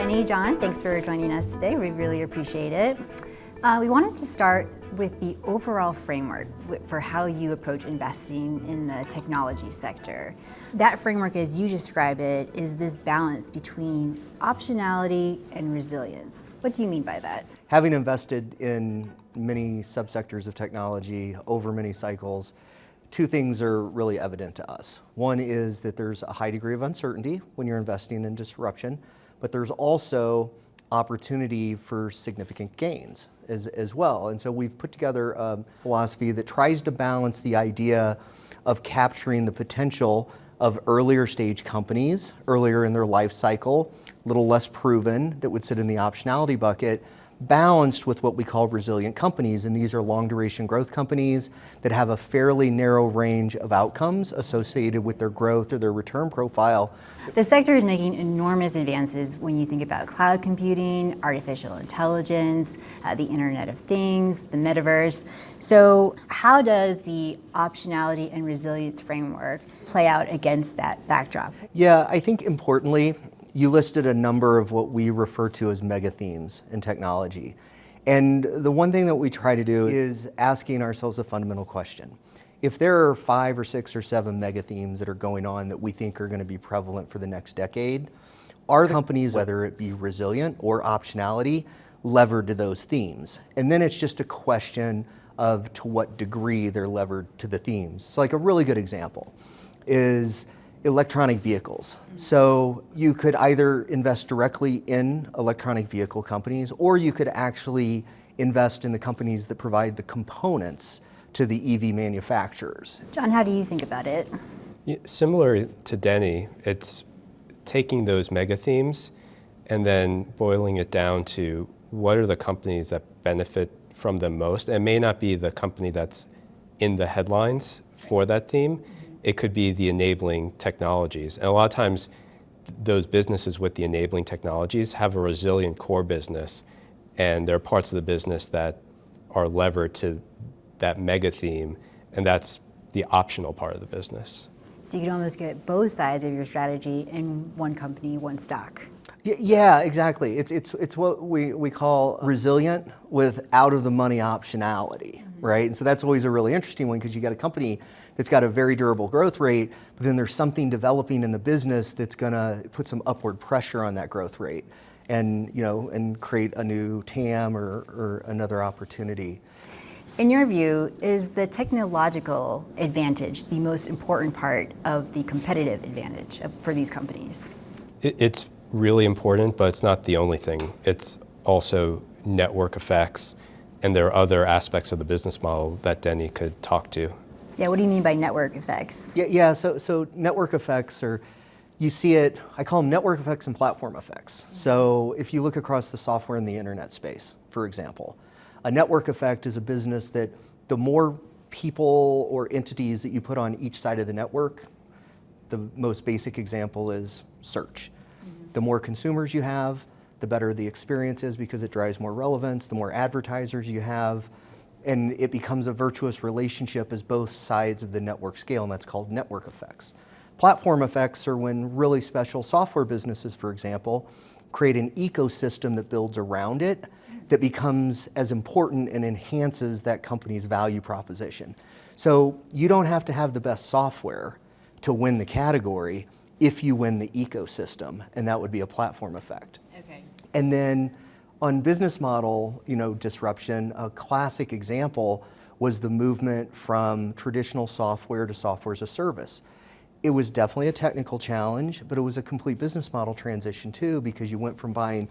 Denny, John, thanks for joining us today. We really appreciate it. We wanted to start with the overall framework for how you approach investing in the technology sector. That framework, as you describe it, is this balance between optionality and resilience. What do you mean by that? Having invested in many subsectors of technology over many cycles, two things are really evident to us. One is that there's a high degree of uncertainty when you're investing in disruption, but there's also opportunity for significant gains as well. And so we've put together a philosophy that tries to balance the idea of capturing the potential of earlier stage companies, earlier in their life cycle, a little less proven, that would sit in the optionality bucket, balanced with what we call resilient companies. And these are long duration growth companies that have a fairly narrow range of outcomes associated with their growth or their return profile. The sector is making enormous advances when you think about cloud computing, artificial intelligence, the Internet of Things, the metaverse. So how does the optionality and resilience framework play out against that backdrop? Yeah, I think importantly, you listed a number of what we refer to as mega themes in technology. And the one thing that we try to do is asking ourselves a fundamental question. If there are 5 or 6 or 7 mega themes that are going on that we think are going to be prevalent for the next decade, are companies, whether it be resilient or optionality, levered to those themes? And then it's just a question of to what degree they're levered to the themes. So like a really good example is electronic vehicles. So you could either invest directly in electronic vehicle companies, or you could actually invest in the companies that provide the components to the EV manufacturers. John, how do you think about it? Similar to Denny, it's taking those mega themes and then boiling it down to what are the companies that benefit from them most. And it may not be the company that's in the headlines for that theme. It could be the enabling technologies. And a lot of times, those businesses with the enabling technologies have a resilient core business, and there are parts of the business that are levered to that mega theme, and that's the optional part of the business. So you can almost get both sides of your strategy in one company, one stock. Yeah, exactly. It's what we call resilient with out of the money optionality, right? And so that's always a really interesting one, because you got a company that's got a very durable growth rate, but then there's something developing in the business that's going to put some upward pressure on that growth rate, and and create a new TAM or another opportunity. In your view, is the technological advantage the most important part of the competitive advantage for these companies? It's really important, but it's not the only thing. It's also network effects, and there are other aspects of the business model that Denny could talk to. Yeah, what do you mean by network effects? Yeah. So network effects are, you see it, I call them network effects and platform effects. So if you look across the software and the internet space, for example, a network effect is a business that the more people or entities that you put on each side of the network, the most basic example is search. The more consumers you have, the better the experience is, because it drives more relevance. The more advertisers you have, and it becomes a virtuous relationship as both sides of the network scale, and that's called network effects. Platform effects are when really special software businesses, for example, create an ecosystem that builds around it that becomes as important and enhances that company's value proposition. So you don't have to have the best software to win the category if you win the ecosystem, and that would be a platform effect. Okay. And then on business model, disruption, a classic example was the movement from traditional software to software as a service. It was definitely a technical challenge, but it was a complete business model transition too, because you went from buying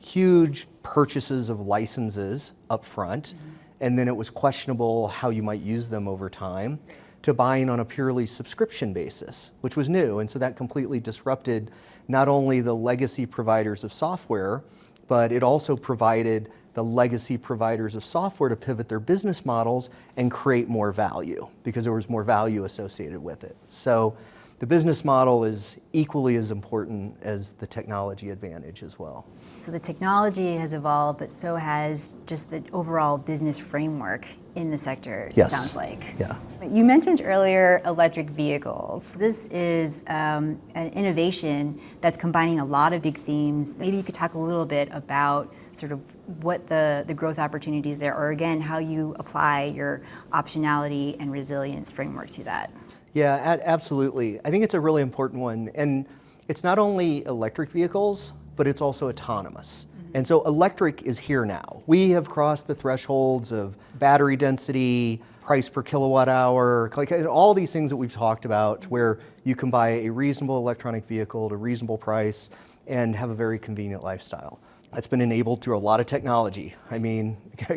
huge purchases of licenses up front, and then it was questionable how you might use them over time, to buying on a purely subscription basis, which was new. And so that completely disrupted not only the legacy providers of software, but it also provided the legacy providers of software to pivot their business models and create more value, because there was more value associated with it. So the business model is equally as important as the technology advantage as well. So the technology has evolved, but so has just the overall business framework in the sector, Yes. it sounds like. Yeah. You mentioned earlier electric vehicles. This is an innovation that's combining a lot of big themes. Maybe you could talk a little bit about sort of what the growth opportunities there are, again, how you apply your optionality and resilience framework to that. Yeah, absolutely. I think it's a really important one. And it's not only electric vehicles, but it's also autonomous. And so electric is here now. We have crossed the thresholds of battery density, price per kilowatt hour, like all these things that we've talked about where you can buy a reasonable electronic vehicle at a reasonable price and have a very convenient lifestyle. That's been enabled through a lot of technology. I mean,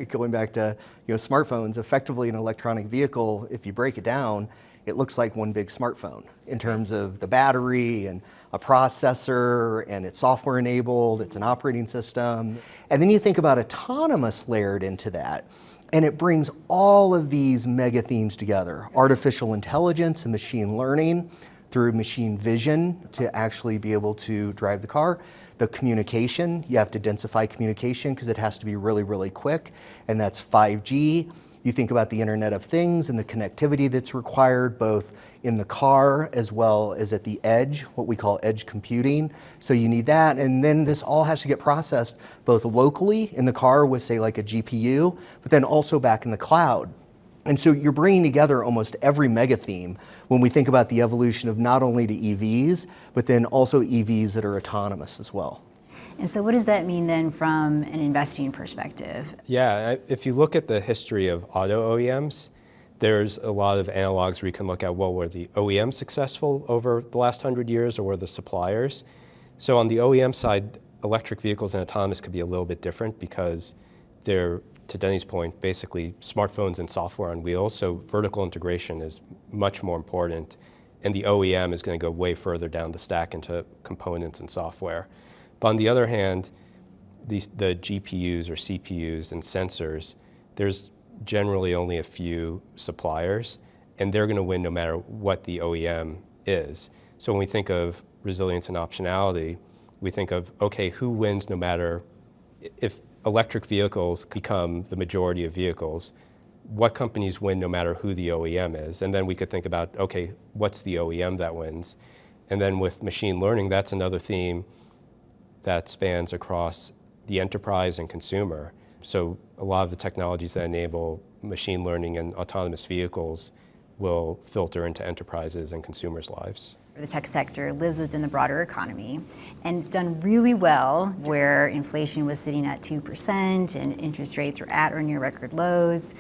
going back to smartphones, effectively an electronic vehicle, if you break it down, it looks like one big smartphone in terms of the battery and a processor, and it's software enabled, it's an operating system. And then you think about autonomous layered into that, and it brings all of these mega themes together. Artificial intelligence and machine learning through machine vision to actually be able to drive the car. The communication, you have to densify communication because it has to be really, really quick, and that's 5G. You think about the Internet of Things and the connectivity that's required both in the car as well as at the edge, what we call edge computing. So you need that, and then this all has to get processed both locally in the car with, say, like a GPU, but then also back in the cloud. And so you're bringing together almost every mega theme when we think about the evolution of not only to EVs, but then also EVs that are autonomous as well. And so what does that mean then from an investing perspective? Yeah, if you look at the history of auto OEMs, there's a lot of analogs where you can look at, well, were the OEMs successful over the last 100 years or were the suppliers? So on the OEM side, electric vehicles and autonomous could be a little bit different because they're, to Denny's point, basically smartphones and software on wheels. So vertical integration is much more important. And the OEM is going to go way further down the stack into components and software. But on the other hand, the GPUs or CPUs and sensors, there's generally only a few suppliers, and they're going to win no matter what the OEM is. So when we think of resilience and optionality, we think of, okay, who wins no matter, if electric vehicles become the majority of vehicles, what companies win no matter who the OEM is? And then we could think about, okay, what's the OEM that wins? And then with machine learning, that's another theme that spans across the enterprise and consumer. So a lot of the technologies that enable machine learning and autonomous vehicles will filter into enterprises and consumers' lives. The tech sector lives within the broader economy, and it's done really well where inflation was sitting at 2% and interest rates are at or near record lows.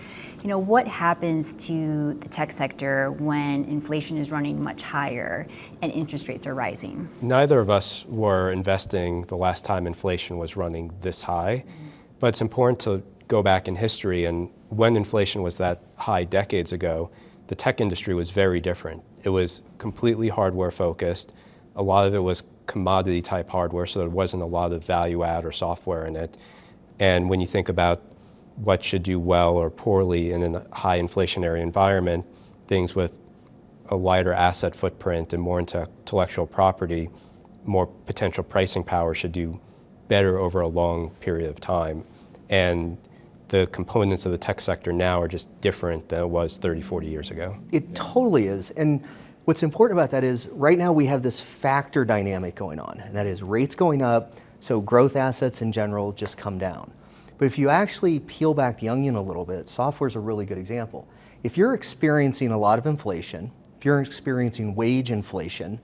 What happens to the tech sector when inflation is running much higher and interest rates are rising? Neither of us were investing the last time inflation was running this high, but it's important to go back in history, and when inflation was that high decades ago, the tech industry was very different. It was completely hardware focused. A lot of it was commodity type hardware, so there wasn't a lot of value add or software in it. And when you think about what should do well or poorly in a high inflationary environment, things with a lighter asset footprint and more intellectual property, more potential pricing power should do better over a long period of time. And the components of the tech sector now are just different than it was 30, 40 years ago. It totally is. And what's important about that is right now we have this factor dynamic going on, and that is rates going up, so growth assets in general just come down. But if you actually peel back the onion a little bit, software is a really good example. If you're experiencing a lot of inflation, if you're experiencing wage inflation,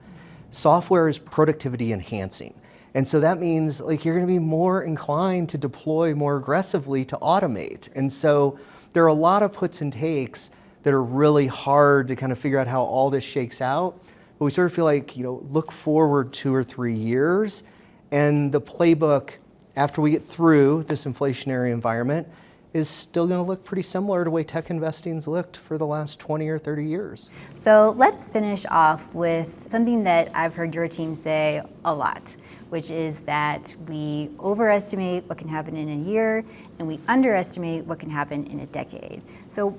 software is productivity enhancing. And so that means you're going to be more inclined to deploy more aggressively to automate. And so there are a lot of puts and takes that are really hard to kind of figure out how all this shakes out. But we sort of feel like, look forward 2 or 3 years, and the playbook after we get through this inflationary environment is still going to look pretty similar to the way tech investing's looked for the last 20 or 30 years. So let's finish off with something that I've heard your team say a lot, which is that we overestimate what can happen in a year and we underestimate what can happen in a decade. So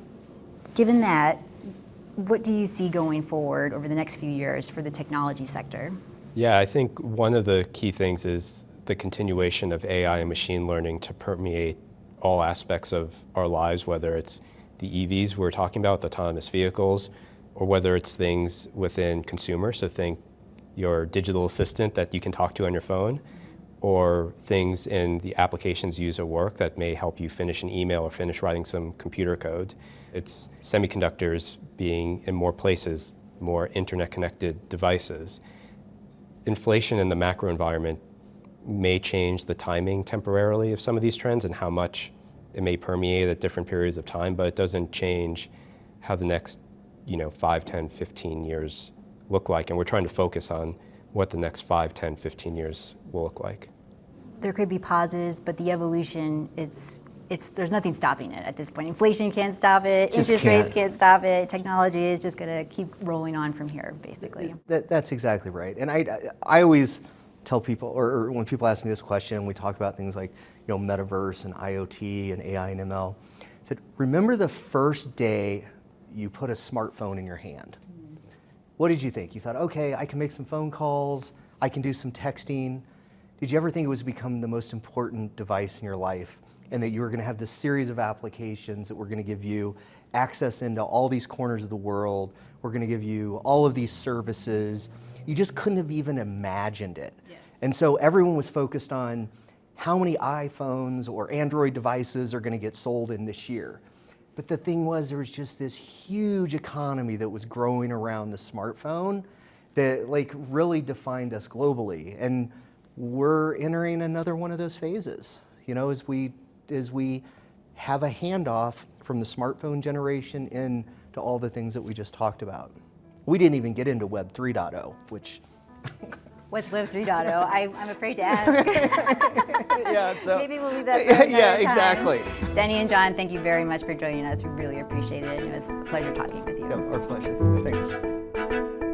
given that, what do you see going forward over the next few years for the technology sector? Yeah, I think one of the key things is the continuation of AI and machine learning to permeate all aspects of our lives, whether it's the EVs we're talking about, the autonomous vehicles, or whether it's things within consumer. So think your digital assistant that you can talk to on your phone, or things in the applications used at work that may help you finish an email or finish writing some computer code. It's semiconductors being in more places, more internet-connected devices. Inflation in the macro environment may change the timing temporarily of some of these trends and how much it may permeate at different periods of time, but it doesn't change how the next 5, 10, 15 years look like. And we're trying to focus on what the next 5, 10, 15 years will look like. There could be pauses, but the evolution, there's nothing stopping it at this point. Inflation can't stop it, interest rates can't stop it, technology is just going to keep rolling on from here, basically. That's exactly right. And I always tell people, or when people ask me this question, we talk about things like metaverse and IoT and AI and ML, I said, remember the first day you put a smartphone in your hand? What did you think? You thought, okay, I can make some phone calls, I can do some texting. Did you ever think it was become the most important device in your life, and that you were going to have this series of applications that were going to give you access into all these corners of the world, we're going to give you all of these services? You just couldn't have even imagined it. Yeah. And so everyone was focused on how many iPhones or Android devices are going to get sold in this year. But the thing was, there was just this huge economy that was growing around the smartphone that really defined us globally. And we're entering another one of those phases, as we have a handoff from the smartphone generation into all the things that we just talked about. We didn't even get into Web 3.0, which... What's Web 3.0? I'm afraid to ask. Yeah, so maybe we'll leave that for another time. Exactly. Denny and John, thank you very much for joining us. We really appreciate it. It was a pleasure talking with you. Yeah, our pleasure. Thanks.